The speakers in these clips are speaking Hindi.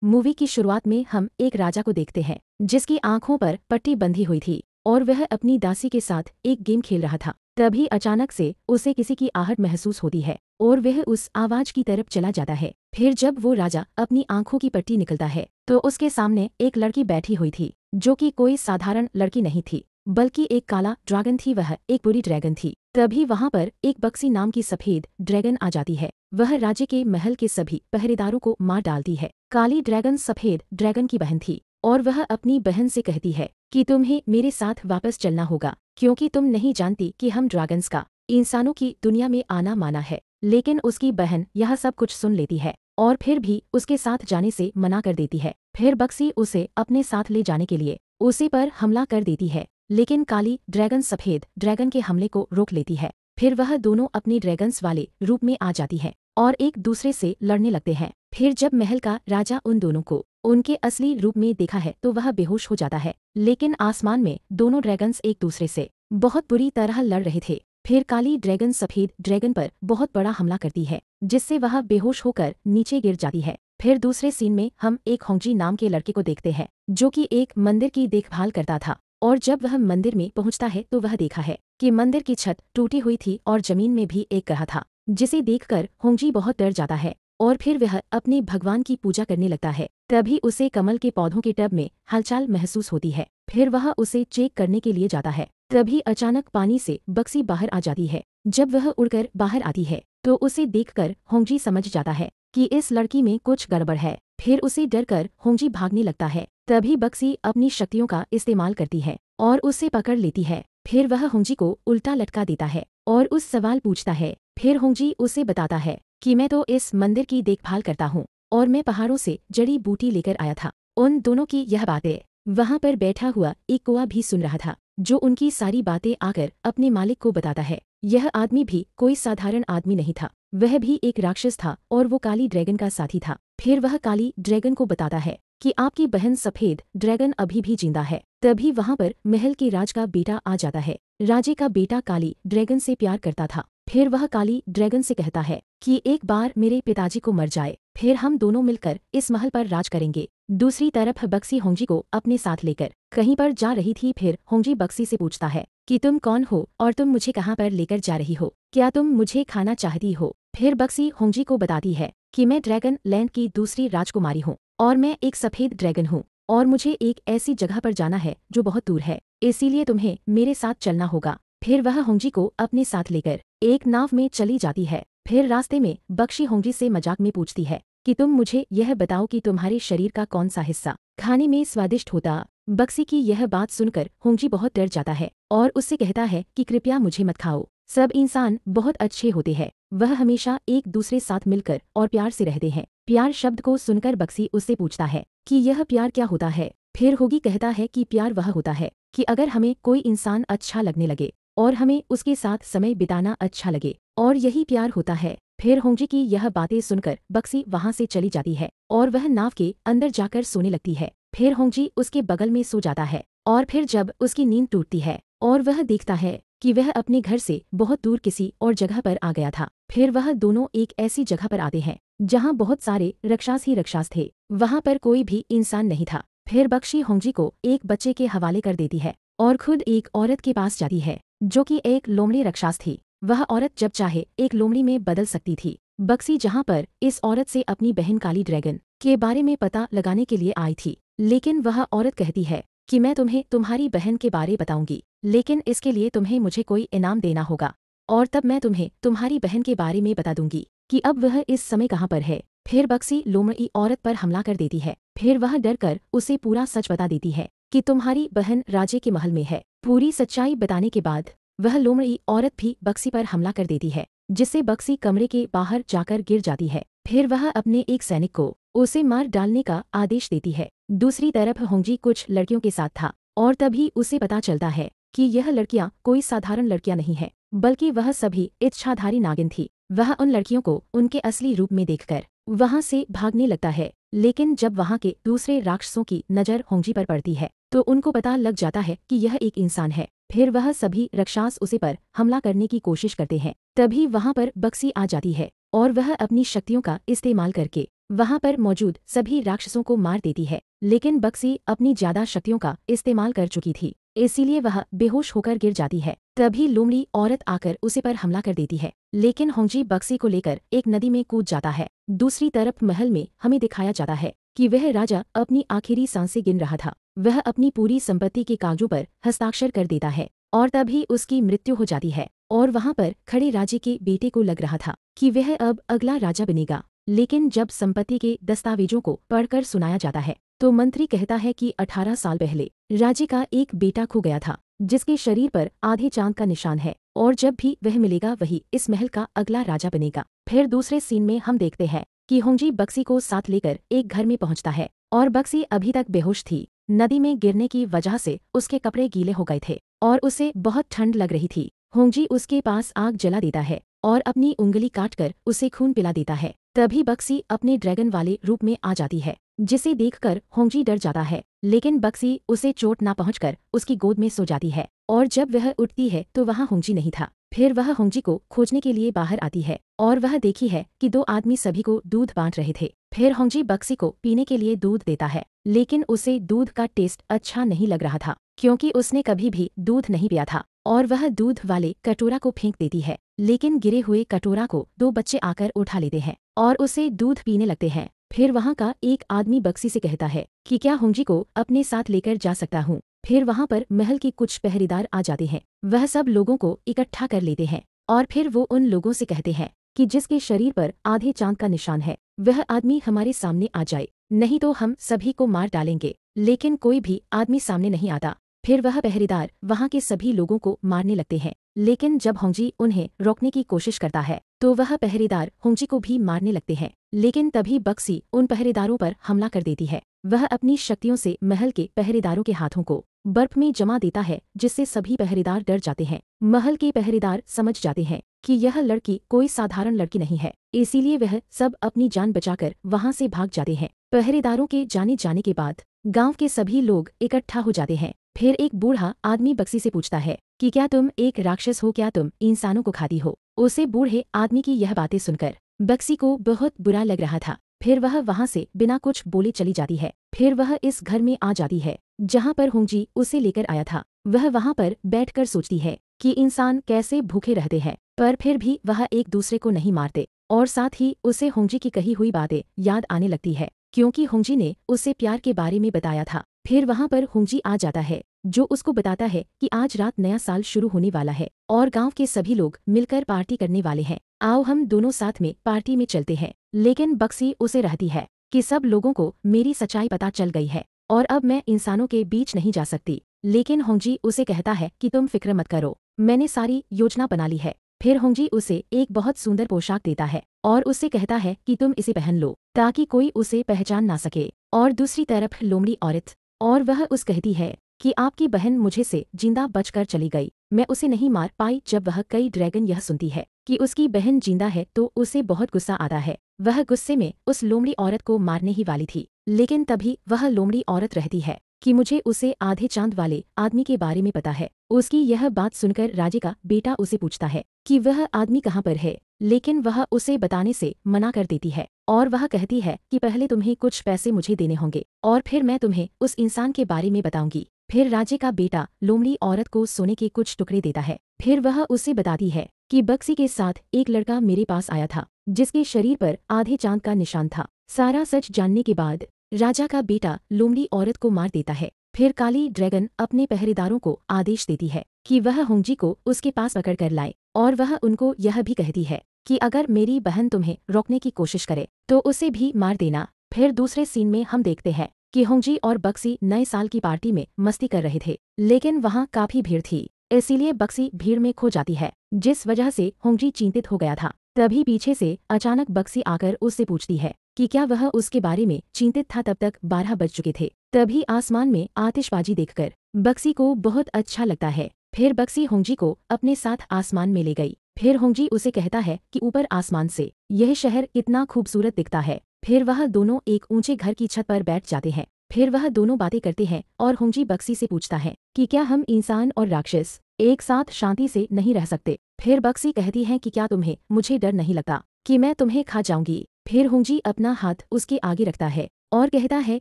मूवी की शुरुआत में हम एक राजा को देखते हैं जिसकी आंखों पर पट्टी बंधी हुई थी और वह अपनी दासी के साथ एक गेम खेल रहा था। तभी अचानक से उसे किसी की आहट महसूस होती है और वह उस आवाज की तरफ चला जाता है। फिर जब वो राजा अपनी आंखों की पट्टी निकलता है तो उसके सामने एक लड़की बैठी हुई थी जो कि कोई साधारण लड़की नहीं थी बल्कि एक काला ड्रैगन थी। वह एक बुरी ड्रैगन थी। तभी वहां पर एक बक्सी नाम की सफेद ड्रैगन आ जाती है। वह राजे के महल के सभी पहरेदारों को मार डालती है। काली ड्रैगन सफेद ड्रैगन की बहन थी और वह अपनी बहन से कहती है कि तुम्हें मेरे साथ वापस चलना होगा क्योंकि तुम नहीं जानती कि हम ड्रैगन्स का इंसानों की दुनिया में आना माना है। लेकिन उसकी बहन यह सब कुछ सुन लेती है और फिर भी उसके साथ जाने से मना कर देती है। फिर बक्सी उसे अपने साथ ले जाने के लिए उसी पर हमला कर देती है, लेकिन काली ड्रैगन सफेद ड्रैगन के हमले को रोक लेती है। फिर वह दोनों अपने ड्रैगन्स वाले रूप में आ जाती है और एक दूसरे से लड़ने लगते हैं। फिर जब महल का राजा उन दोनों को उनके असली रूप में देखा है तो वह बेहोश हो जाता है। लेकिन आसमान में दोनों ड्रैगन्स एक दूसरे से बहुत बुरी तरह लड़ रहे थे। फिर काली ड्रैगन सफेद ड्रैगन पर बहुत बड़ा हमला करती है जिससे वह बेहोश होकर नीचे गिर जाती है। फिर दूसरे सीन में हम एक होंगजी नाम के लड़के को देखते हैं जो कि एक मंदिर की देखभाल करता था और जब वह मंदिर में पहुंचता है तो वह देखा है कि मंदिर की छत टूटी हुई थी और जमीन में भी एक ग्रह था, जिसे देखकर होंगजी बहुत डर जाता है और फिर वह अपने भगवान की पूजा करने लगता है। तभी उसे कमल के पौधों के टब में हलचल महसूस होती है। फिर वह उसे चेक करने के लिए जाता है। तभी अचानक पानी से बक्सी बाहर आ जाती है। जब वह उड़कर बाहर आती है तो उसे देखकर होंगजी समझ जाता है कि इस लड़की में कुछ गड़बड़ है। फिर उसे डरकर होंगजी भागने लगता है। तभी बक्सी अपनी शक्तियों का इस्तेमाल करती है और उसे पकड़ लेती है। फिर वह होंगजी को उल्टा लटका देता है और उस सवाल पूछता है। फिर होंगजी उसे बताता है कि मैं तो इस मंदिर की देखभाल करता हूँ और मैं पहाड़ों से जड़ी बूटी लेकर आया था। उन दोनों की यह बातें वहां पर बैठा हुआ एक कौआ भी सुन रहा था, जो उनकी सारी बातें आकर अपने मालिक को बताता है। यह आदमी भी कोई साधारण आदमी नहीं था, वह भी एक राक्षस था और वो काली ड्रैगन का साथी था। फिर वह काली ड्रैगन को बताता है कि आपकी बहन सफेद ड्रैगन अभी भी जिंदा है। तभी वहां पर महल के राज का बेटा आ जाता है। राजे का बेटा काली ड्रैगन से प्यार करता था। फिर वह काली ड्रैगन से कहता है कि एक बार मेरे पिताजी को मर जाए फिर हम दोनों मिलकर इस महल पर राज करेंगे। दूसरी तरफ बक्सी होंगजी को अपने साथ लेकर कहीं पर जा रही थी। फिर होंगजी बक्सी से पूछता है कि तुम कौन हो और तुम मुझे कहाँ पर लेकर जा रही हो, क्या तुम मुझे खाना चाहती हो। फिर बक्सी होंगजी को बताती है कि मैं ड्रैगन लैंड की दूसरी राजकुमारी हूँ और मैं एक सफेद ड्रैगन हूँ और मुझे एक ऐसी जगह पर जाना है जो बहुत दूर है, इसीलिए तुम्हें मेरे साथ चलना होगा। फिर वह होंगजी को अपने साथ लेकर एक नाव में चली जाती है। फिर रास्ते में बक्सी होंगजी से मजाक में पूछती है कि तुम मुझे यह बताओ कि तुम्हारे शरीर का कौन सा हिस्सा खाने में स्वादिष्ट होता। बक्सी की यह बात सुनकर होंगजी बहुत डर जाता है और उससे कहता है कि कृपया मुझे मत खाओ, सब इंसान बहुत अच्छे होते हैं, वह हमेशा एक दूसरे साथ मिलकर और प्यार से रहते हैं। प्यार शब्द को सुनकर बक्सी उससे पूछता है कि यह प्यार क्या होता है। फिर होगी कहता है कि प्यार वह होता है कि अगर हमें कोई इंसान अच्छा लगने लगे और हमें उसके साथ समय बिताना अच्छा लगे, और यही प्यार होता है। फिर होंगजी की यह बातें सुनकर बक्सी वहां से चली जाती है और वह नाव के अंदर जाकर सोने लगती है। फिर होंगजी उसके बगल में सो जाता है और फिर जब उसकी नींद टूटती है और वह देखता है कि वह अपने घर से बहुत दूर किसी और जगह पर आ गया था। फिर वह दोनों एक ऐसी जगह पर आते हैं जहाँ बहुत सारे राक्षस ही राक्षस थे, वहाँ पर कोई भी इंसान नहीं था। फिर बक्सी होंगजी को एक बच्चे के हवाले कर देती है और खुद एक औरत के पास जाती है जो कि एक लोमड़ी राक्षस थी। वह औरत जब चाहे एक लोमड़ी में बदल सकती थी। बक्सी जहाँ पर इस औरत से अपनी बहन काली ड्रैगन के बारे में पता लगाने के लिए आई थी, लेकिन वह औरत कहती है कि मैं तुम्हें तुम्हारी बहन के बारे बताऊंगी, लेकिन इसके लिए तुम्हें मुझे कोई इनाम देना होगा और तब मैं तुम्हें तुम्हारी बहन के बारे में बता दूंगी कि अब वह इस समय कहाँ पर है। फिर बक्सी लोमड़ी औरत पर हमला कर देती है। फिर वह डर कर उसे पूरा सच बता देती है कि तुम्हारी बहन राजे के महल में है। पूरी सच्चाई बताने के बाद वह लोमड़ी औरत भी बक्सी पर हमला कर देती है, जिससे बक्सी कमरे के बाहर जाकर गिर जाती है। फिर वह अपने एक सैनिक को उसे मार डालने का आदेश देती है। दूसरी तरफ होंगजी कुछ लड़कियों के साथ था और तभी उसे पता चलता है कि यह लड़कियां कोई साधारण लड़कियां नहीं है, बल्कि वह सभी इच्छाधारी नागिन थी। वह उन लड़कियों को उनके असली रूप में देखकर वहां से भागने लगता है, लेकिन जब वहां के दूसरे राक्षसों की नजर होंगजी पर पड़ती है तो उनको पता लग जाता है कि यह एक इंसान है। फिर वह सभी राक्षस उसे पर हमला करने की कोशिश करते हैं। तभी वहां पर बक्सी आ जाती है और वह अपनी शक्तियों का इस्तेमाल करके वहाँ पर मौजूद सभी राक्षसों को मार देती है। लेकिन बक्सी अपनी ज्यादा शक्तियों का इस्तेमाल कर चुकी थी, इसीलिए वह बेहोश होकर गिर जाती है। तभी लोमड़ी औरत आकर उसे पर हमला कर देती है, लेकिन होंगजी बक्सी को लेकर एक नदी में कूद जाता है। दूसरी तरफ महल में हमें दिखाया जाता है कि वह राजा अपनी आखिरी सांसें गिन रहा था। वह अपनी पूरी संपत्ति के कागजों पर हस्ताक्षर कर देता है और तभी उसकी मृत्यु हो जाती है। और वहाँ पर खड़े राजे के बेटे को लग रहा था कि वह अब अगला राजा बनेगा। लेकिन जब संपत्ति के दस्तावेजों को पढ़कर सुनाया जाता है तो मंत्री कहता है कि 18 साल पहले राजे का एक बेटा खो गया था, जिसके शरीर पर आधे चांद का निशान है, और जब भी वह मिलेगा वही इस महल का अगला राजा बनेगा। फिर दूसरे सीन में हम देखते हैं कि होंगजी बक्सी को साथ लेकर एक घर में पहुंचता है और बक्सी अभी तक बेहोश थी। नदी में गिरने की वजह से उसके कपड़े गीले हो गए थे और उसे बहुत ठंड लग रही थी। होंगजी उसके पास आग जला देता है और अपनी उंगली काटकर उसे खून पिला देता है। तभी बक्सी अपने ड्रैगन वाले रूप में आ जाती है, जिसे देखकर होंगजी डर जाता है। लेकिन बक्सी उसे चोट ना पहुंचकर उसकी गोद में सो जाती है और जब वह उठती है तो वहाँ होंगजी नहीं था। फिर वह होंगजी को खोजने के लिए बाहर आती है और वह देखी है कि 2 आदमी सभी को दूध बांट रहे थे। फिर होंगजी बक्सी को पीने के लिए दूध देता है, लेकिन उसे दूध का टेस्ट अच्छा नहीं लग रहा था क्योंकि उसने कभी भी दूध नहीं पिया था और वह दूध वाले कटोरा को फेंक देती है। लेकिन गिरे हुए कटोरा को 2 बच्चे आकर उठा लेते हैं और उसे दूध पीने लगते हैं। फिर वहाँ का एक आदमी बक्सी से कहता है कि क्या होंगजी को अपने साथ लेकर जा सकता हूँ। फिर वहाँ पर महल के कुछ पहरेदार आ जाते हैं। वह सब लोगों को इकट्ठा कर लेते हैं और फिर वो उन लोगों से कहते हैं कि जिसके शरीर पर आधे चांद का निशान है वह आदमी हमारे सामने आ जाए, नहीं तो हम सभी को मार डालेंगे। लेकिन कोई भी आदमी सामने नहीं आता। फिर वह पहरेदार वहाँ के सभी लोगों को मारने लगते हैं, लेकिन जब होंगजी उन्हें रोकने की कोशिश करता है तो वह पहरेदार होंगजी को भी मारने लगते हैं। लेकिन तभी बक्सी उन पहरेदारों पर हमला कर देती है। वह अपनी शक्तियों से महल के पहरेदारों के हाथों को बर्फ में जमा देता है, जिससे सभी पहरेदार डर जाते हैं। महल के पहरेदार समझ जाते हैं कि यह लड़की कोई साधारण लड़की नहीं है, इसीलिए वह सब अपनी जान बचाकर वहाँ से भाग जाते हैं। पहरेदारों के जाने के बाद गाँव के सभी लोग इकट्ठा हो जाते हैं। फिर एक बूढ़ा आदमी बक्सी से पूछता है कि क्या तुम एक राक्षस हो, क्या तुम इंसानों को खाती हो। उसे बूढ़े आदमी की यह बातें सुनकर बक्सी को बहुत बुरा लग रहा था। फिर वह वहाँ से बिना कुछ बोले चली जाती है। फिर वह इस घर में आ जाती है जहाँ पर होंगजी उसे लेकर आया था। वह वहाँ पर बैठकर सोचती है कि इंसान कैसे भूखे रहते हैं, पर फिर भी वह एक दूसरे को नहीं मारते। और साथ ही उसे होंगजी की कही हुई बातें याद आने लगती है, क्योंकि होंगजी ने उसे प्यार के बारे में बताया था। फिर वहाँ पर होंगजी आ जाता है जो उसको बताता है कि आज रात नया साल शुरू होने वाला है और गांव के सभी लोग मिलकर पार्टी करने वाले हैं। आओ हम दोनों साथ में पार्टी में चलते हैं। लेकिन बक्सी उसे रहती है कि सब लोगों को मेरी सच्चाई पता चल गई है और अब मैं इंसानों के बीच नहीं जा सकती। लेकिन होंगजी उसे कहता है कि तुम फिक्र मत करो, मैंने सारी योजना बना ली है। फिर होंगजी उसे एक बहुत सुंदर पोशाक देता है और उससे कहता है कि तुम इसे पहन लो ताकि कोई उसे पहचान ना सके। और दूसरी तरफ लोमड़ी औरत और वह उस कहती है कि आपकी बहन मुझे से जिंदा बचकर चली गई, मैं उसे नहीं मार पाई। जब वह कई ड्रैगन यह सुनती है कि उसकी बहन जिंदा है तो उसे बहुत गुस्सा आता है। वह गुस्से में उस लोमड़ी औरत को मारने ही वाली थी, लेकिन तभी वह लोमड़ी औरत रहती है कि मुझे उसे आधे चांद वाले आदमी के बारे में पता है। उसकी यह बात सुनकर राजे का बेटा उसे पूछता है कि वह आदमी कहाँ पर है, लेकिन वह उसे बताने से मना कर देती है और वह कहती है कि पहले तुम्हें कुछ पैसे मुझे देने होंगे और फिर मैं तुम्हें उस इंसान के बारे में बताऊंगी। फिर राजे का बेटा लोमड़ी औरत को सोने के कुछ टुकड़े देता है। फिर वह उसे बताती है कि बक्सी के साथ एक लड़का मेरे पास आया था जिसके शरीर पर आधे चांद का निशान था। सारा सच जानने के बाद राजा का बेटा लोमड़ी औरत को मार देता है। फिर काली ड्रैगन अपने पहरेदारों को आदेश देती है कि वह होंगजी को उसके पास पकड़ कर लाए और वह उनको यह भी कहती है कि अगर मेरी बहन तुम्हें रोकने की कोशिश करे तो उसे भी मार देना। फिर दूसरे सीन में हम देखते हैं कि होंगजी और बक्सी नए साल की पार्टी में मस्ती कर रहे थे, लेकिन वहाँ काफी भीड़ थी, इसीलिए बक्सी भीड़ में खो जाती है, जिस वजह से होंगजी चिंतित हो गया था। तभी पीछे से अचानक बक्सी आकर उससे पूछती है कि क्या वह उसके बारे में चिंतित था। तब तक 12 बज चुके थे। तभी आसमान में आतिशबाजी देखकर बक्सी को बहुत अच्छा लगता है। फिर बक्सी होंगजी को अपने साथ आसमान में ले गई। फिर होंगजी उसे कहता है कि ऊपर आसमान से यह शहर कितना खूबसूरत दिखता है। फिर वह दोनों एक ऊंचे घर की छत पर बैठ जाते हैं। फिर वह दोनों बातें करते हैं और होंगजी बक्सी से पूछता है कि क्या हम इंसान और राक्षस एक साथ शांति से नहीं रह सकते। फिर बक्सी कहती है कि क्या तुम्हें मुझे डर नहीं लगता कि मैं तुम्हें खा जाऊंगी। फिर होंजी अपना हाथ उसके आगे रखता है और कहता है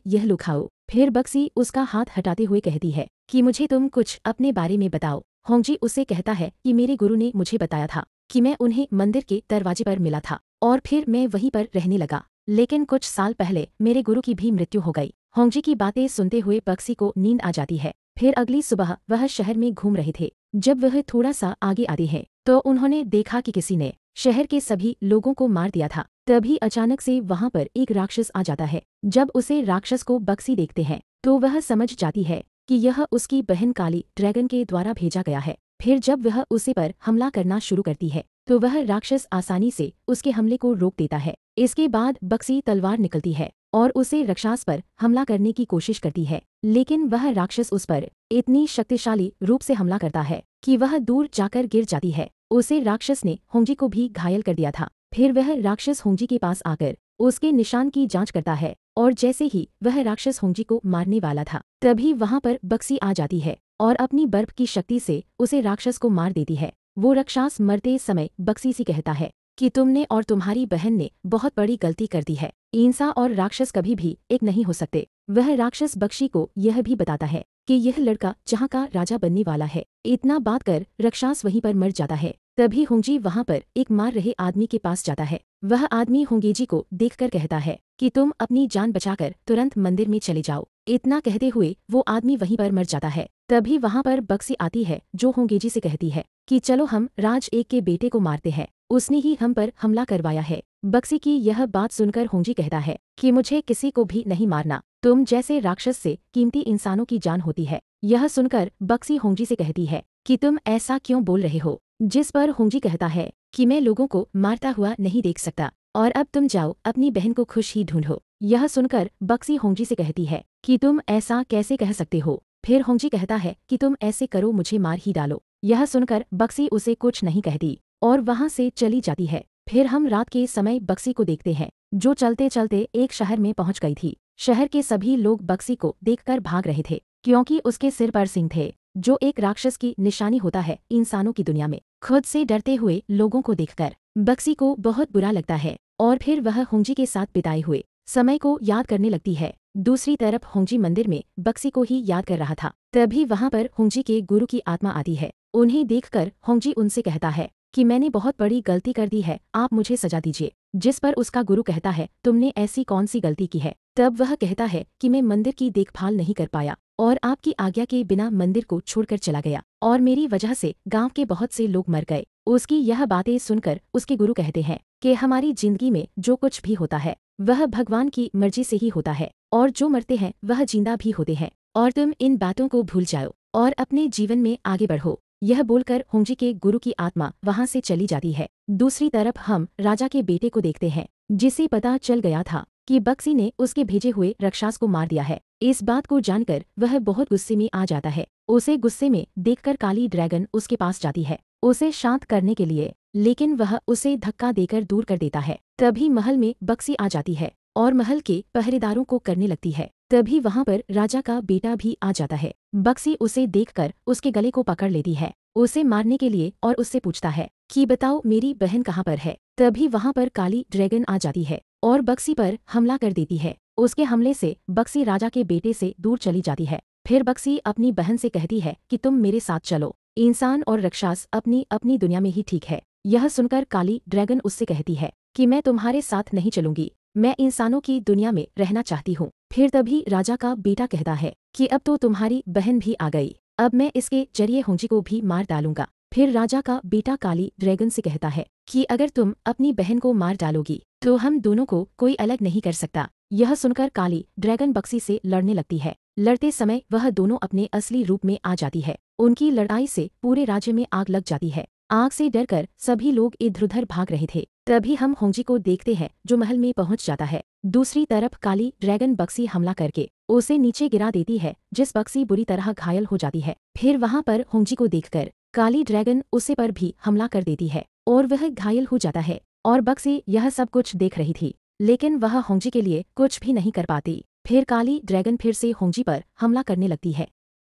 यह लो खाओ। फिर बक्सी उसका हाथ हटाते हुए कहती है कि मुझे तुम कुछ अपने बारे में बताओ। होंजी उससे कहता है कि मेरे गुरु ने मुझे बताया था कि मैं उन्हें मंदिर के दरवाजे पर मिला था और फिर मैं वहीं पर रहने लगा, लेकिन कुछ साल पहले मेरे गुरु की भी मृत्यु हो गई। होंजी की बातें सुनते हुए बक्सी को नींद आ जाती है। फिर अगली सुबह वह शहर में घूम रहे थे। जब वह थोड़ा सा आगे आते हैं तो उन्होंने देखा कि किसी ने शहर के सभी लोगों को मार दिया था। तभी अचानक से वहां पर एक राक्षस आ जाता है। जब उसे राक्षस को बक्सी देखते हैं तो वह समझ जाती है कि यह उसकी बहन काली ड्रैगन के द्वारा भेजा गया है। फिर जब वह उसे पर हमला करना शुरू करती है तो वह राक्षस आसानी से उसके हमले को रोक देता है। इसके बाद बक्सी तलवार निकलती है और उसे राक्षस पर हमला करने की कोशिश करती है, लेकिन वह राक्षस उस पर इतनी शक्तिशाली रूप से हमला करता है कि वह दूर जाकर गिर जाती है। उसे राक्षस ने होंजी को भी घायल कर दिया था। फिर वह राक्षस होंजी के पास आकर उसके निशान की जांच करता है और जैसे ही वह राक्षस होंजी को मारने वाला था तभी वहां पर बक्सी आ जाती है और अपनी बर्फ की शक्ति से उसे राक्षस को मार देती है। वो राक्षस मरते समय बक्सी से कहता है कि तुमने और तुम्हारी बहन ने बहुत बड़ी गलती कर दी है। इंसान और राक्षस कभी भी एक नहीं हो सकते। वह राक्षस बक्सी को यह भी बताता है कि यह लड़का जहाँ का राजा बनने वाला है। इतना बात कर राक्षस वहीं पर मर जाता है। तभी होंजी वहां पर एक मार रहे आदमी के पास जाता है। वह आदमी होंगेजी को देखकर कहता है कि तुम अपनी जान बचाकर तुरंत मंदिर में चले जाओ। इतना कहते हुए वो आदमी वहीं पर मर जाता है। तभी वहां पर बक्सी आती है जो होंगेजी से कहती है कि चलो हम राज एक के बेटे को मारते हैं, उसने ही हम पर हमला करवाया है। बक्सी की यह बात सुनकर होंजी कहता है कि मुझे किसी को भी नहीं मारना, तुम जैसे राक्षस से कीमती इंसानों की जान होती है। यह सुनकर बक्सी होंजी से कहती है कि तुम ऐसा क्यों बोल रहे हो, जिस पर होंजी कहता है कि मैं लोगों को मारता हुआ नहीं देख सकता और अब तुम जाओ अपनी बहन को खुश ही ढूंढो। यह सुनकर बक्सी होंजी से कहती है कि तुम ऐसा कैसे कह सकते हो। फिर होंजी कहता है कि तुम ऐसे करो मुझे मार ही डालो। यह सुनकर बक्सी उसे कुछ नहीं कहती और वहां से चली जाती है। फिर हम रात के समय बक्सी को देखते हैं जो चलते चलते एक शहर में पहुंच गई थी। शहर के सभी लोग बक्सी को देखकर भाग रहे थे क्योंकि उसके सिर पर सिंह थे जो एक राक्षस की निशानी होता है इंसानों की दुनिया में। खुद से डरते हुए लोगों को देखकर बक्सी को बहुत बुरा लगता है और फिर वह होंजी के साथ बिताए हुए समय को याद करने लगती है। दूसरी तरफ होंजी मंदिर में बक्सी को ही याद कर रहा था। तभी वहां पर होंजी के गुरु की आत्मा आती है। उन्हें देखकर होंजी उनसे कहता है कि मैंने बहुत बड़ी गलती कर दी है, आप मुझे सजा दीजिए। जिस पर उसका गुरु कहता है तुमने ऐसी कौन सी गलती की है। तब वह कहता है कि मैं मंदिर की देखभाल नहीं कर पाया और आपकी आज्ञा के बिना मंदिर को छोड़कर चला गया और मेरी वजह से गांव के बहुत से लोग मर गए। उसकी यह बातें सुनकर उसके गुरु कहते हैं कि हमारी जिंदगी में जो कुछ भी होता है वह भगवान की मर्जी से ही होता है और जो मरते हैं वह जिंदा भी होते हैं और तुम इन बातों को भूल जाओ और अपने जीवन में आगे बढ़ो। यह बोलकर होंजी के गुरु की आत्मा वहां से चली जाती है। दूसरी तरफ हम राजा के बेटे को देखते हैं जिसे पता चल गया था कि बक्सी ने उसके भेजे हुए राक्षस को मार दिया है। इस बात को जानकर वह बहुत गुस्से में आ जाता है। उसे गुस्से में देखकर काली ड्रैगन उसके पास जाती है उसे शांत करने के लिए, लेकिन वह उसे धक्का देकर दूर कर देता है। तभी महल में बक्सी आ जाती है और महल के पहरेदारों को करने लगती है। तभी वहां पर राजा का बेटा भी आ जाता है। बक्सी उसे देखकर उसके गले को पकड़ लेती है उसे मारने के लिए और उससे पूछता है कि बताओ मेरी बहन कहाँ पर है। तभी वहां पर काली ड्रैगन आ जाती है और बक्सी पर हमला कर देती है। उसके हमले से बक्सी राजा के बेटे से दूर चली जाती है। फिर बक्सी अपनी बहन से कहती है कि तुम मेरे साथ चलो, इंसान और राक्षस अपनी अपनी दुनिया में ही ठीक है। यह सुनकर काली ड्रैगन उससे कहती है कि मैं तुम्हारे साथ नहीं चलूंगी, मैं इंसानों की दुनिया में रहना चाहती हूँ। फिर तभी राजा का बेटा कहता है कि अब तो तुम्हारी बहन भी आ गई, अब मैं इसके जरिए होंजी को भी मार डालूंगा। फिर राजा का बेटा काली ड्रैगन से कहता है कि अगर तुम अपनी बहन को मार डालोगी तो हम दोनों को कोई अलग नहीं कर सकता। यह सुनकर काली ड्रैगन बक्सी से लड़ने लगती है। लड़ते समय वह दोनों अपने असली रूप में आ जाती है। उनकी लड़ाई से पूरे राज्य में आग लग जाती है। आग से डरकर सभी लोग इधर उधर भाग रहे थे। तभी हम होंजी को देखते हैं जो महल में पहुंच जाता है। दूसरी तरफ काली ड्रैगन बक्सी हमला करके उसे नीचे गिरा देती है जिस बक्सी बुरी तरह घायल हो जाती है। फिर वहां पर होंजी को देखकर काली ड्रैगन उसे पर भी हमला कर देती है और वह घायल हो जाता है और बक्सी यह सब कुछ देख रही थी, लेकिन वह होंजी के लिए कुछ भी नहीं कर पाती। फिर काली ड्रैगन फिर से होंजी पर हमला करने लगती है।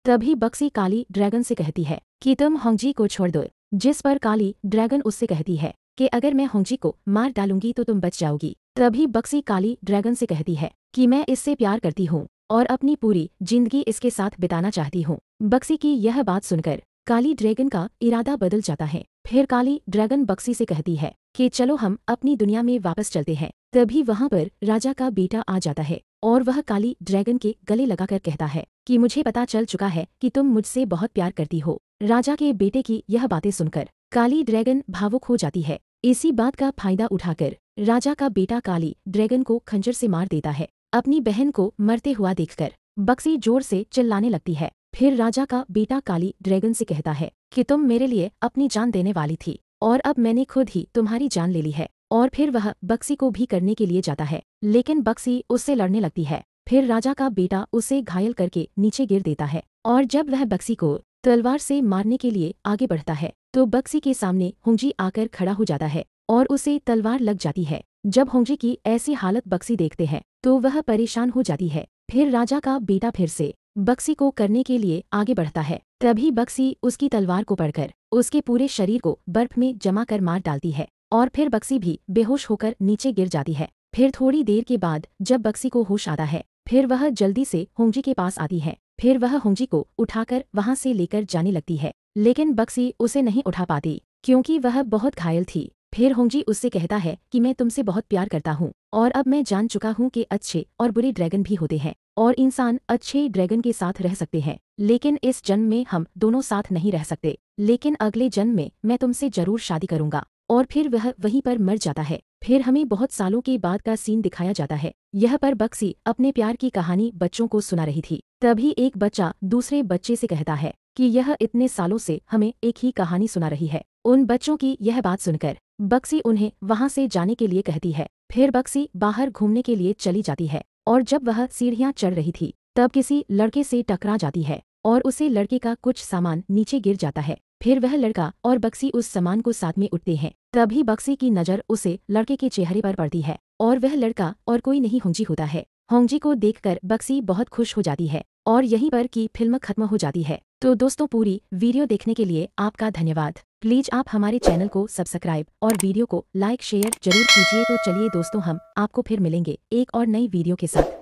तभी बक्सी काली ड्रैगन से कहती है कि तुम होंजी को छोड़ दो, जिस पर काली ड्रैगन उससे कहती है कि अगर मैं होंजी को मार डालूंगी तो तुम बच जाओगी। तभी बक्सी काली ड्रैगन से कहती है कि मैं इससे प्यार करती हूँ और अपनी पूरी जिंदगी इसके साथ बिताना चाहती हूँ। बक्सी की यह बात सुनकर काली ड्रैगन का इरादा बदल जाता है। फिर काली ड्रैगन बक्सी से कहती है कि चलो हम अपनी दुनिया में वापस चलते हैं। तभी वहाँ पर राजा का बेटा आ जाता है और वह काली ड्रैगन के गले लगाकर कहता है कि मुझे पता चल चुका है कि तुम मुझसे बहुत प्यार करती हो। राजा के बेटे की यह बातें सुनकर काली ड्रैगन भावुक हो जाती है। इसी बात का फायदा उठाकर राजा का बेटा काली ड्रैगन को खंजर से मार देता है। अपनी बहन को मरते हुआ देखकर बक्सी जोर से चिल्लाने लगती है। फिर राजा का बेटा काली ड्रैगन से कहता है कि तुम मेरे लिए अपनी जान देने वाली थी और अब मैंने खुद ही तुम्हारी जान ले ली है। और फिर वह बक्सी को भी करने के लिए जाता है, लेकिन बक्सी उससे लड़ने लगती है। फिर राजा का बेटा उसे घायल करके नीचे गिर देता है और जब वह बक्सी को तलवार से मारने के लिए आगे बढ़ता है तो बक्सी के सामने होंजी आकर खड़ा हो जाता है और उसे तलवार लग जाती है। जब होंजी की ऐसी हालत बक्सी देखते हैं तो वह परेशान हो जाती है। फिर राजा का बेटा फिर से बक्सी को करने के लिए आगे बढ़ता है। तभी बक्सी उसकी तलवार को पकड़कर उसके पूरे शरीर को बर्फ में जमा कर मार डालती है और फिर बक्सी भी बेहोश होकर नीचे गिर जाती है। फिर थोड़ी देर के बाद जब बक्सी को होश आता है फिर वह जल्दी से होंजी के पास आती है। फिर वह होंजी को उठाकर वहां से लेकर जाने लगती है, लेकिन बक्सी उसे नहीं उठा पाती क्योंकि वह बहुत घायल थी। फिर होंजी उससे कहता है कि मैं तुमसे बहुत प्यार करता हूँ और अब मैं जान चुका हूँ कि अच्छे और बुरे ड्रैगन भी होते हैं और इंसान अच्छे ड्रैगन के साथ रह सकते हैं, लेकिन इस जन्म में हम दोनों साथ नहीं रह सकते। लेकिन अगले जन्म में मैं तुमसे जरूर शादी करूंगा। और फिर वह वहीं पर मर जाता है। फिर हमें बहुत सालों के बाद का सीन दिखाया जाता है। यह पर बक्सी अपने प्यार की कहानी बच्चों को सुना रही थी। तभी एक बच्चा दूसरे बच्चे से कहता है कि यह इतने सालों से हमें एक ही कहानी सुना रही है। उन बच्चों की यह बात सुनकर बक्सी उन्हें वहां से जाने के लिए कहती है। फिर बक्सी बाहर घूमने के लिए चली जाती है और जब वह सीढ़ियां चढ़ रही थी तब किसी लड़के से टकरा जाती है और उसे लड़के का कुछ सामान नीचे गिर जाता है। फिर वह लड़का और बक्सी उस सामान को साथ में उठते हैं। तभी बक्सी की नज़र उसे लड़के के चेहरे पर पड़ती है और वह लड़का और कोई नहीं होंजी होता है। होंजी को देखकर बक्सी बहुत खुश हो जाती है और यहीं पर की फिल्म खत्म हो जाती है। तो दोस्तों पूरी वीडियो देखने के लिए आपका धन्यवाद। प्लीज आप हमारे चैनल को सब्सक्राइब और वीडियो को लाइक शेयर जरूर कीजिए। तो चलिए दोस्तों हम आपको फिर मिलेंगे एक और नई वीडियो के साथ।